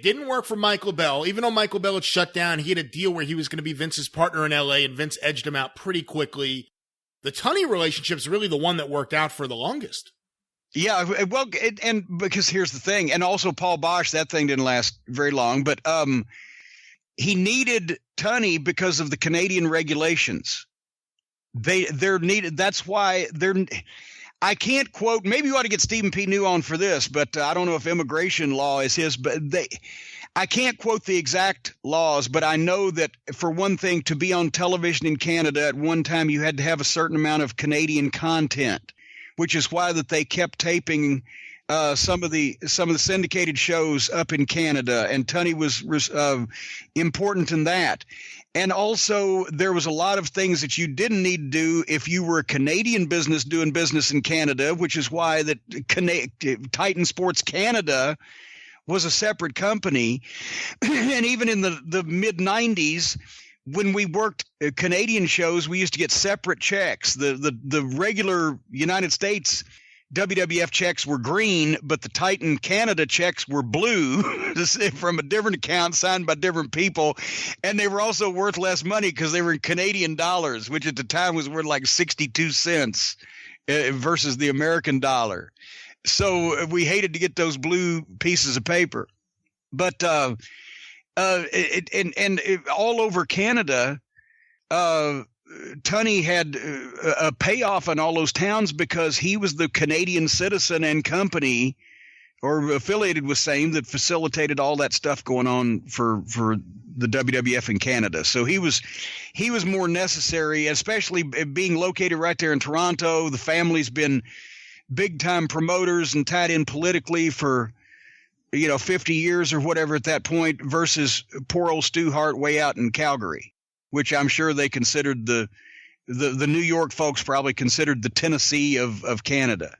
didn't work for Michael Bell. Even though Michael Bell had shut down, he had a deal where he was going to be Vince's partner in LA, and Vince edged him out pretty quickly. The Tunney relationship is really the one that worked out for the longest. Yeah, well, and because here's the thing, and also Paul Bosch, that thing didn't last very long, but he needed Tunney because of the Canadian regulations. They're needed. That's why I can't quote. Maybe you ought to get Stephen P. New on for this, but I don't know if immigration law is his. But I can't quote the exact laws, but I know that for one thing, to be on television in Canada at one time, you had to have a certain amount of Canadian content, which is why that they kept taping some of the syndicated shows up in Canada, and Tunney was important in that. And also, there was a lot of things that you didn't need to do if you were a Canadian business doing business in Canada, which is why that Titan Sports Canada was a separate company. And even in the mid-'90s, when we worked Canadian shows, we used to get separate checks. The regular United States WWF checks were green, but the Titan Canada checks were blue from a different account signed by different people. And they were also worth less money because they were in Canadian dollars, which at the time was worth like 62 cents versus the American dollar. So we hated to get those blue pieces of paper. But all over Canada, Tunney had a payoff in all those towns because he was the Canadian citizen and company or affiliated with same that facilitated all that stuff going on for the WWF in Canada. So he was more necessary, especially being located right there in Toronto. The family's been big time promoters and tied in politically for 50 years or whatever at that point, versus poor old Stu Hart way out in Calgary, which I'm sure they considered the New York folks probably considered the Tennessee of Canada.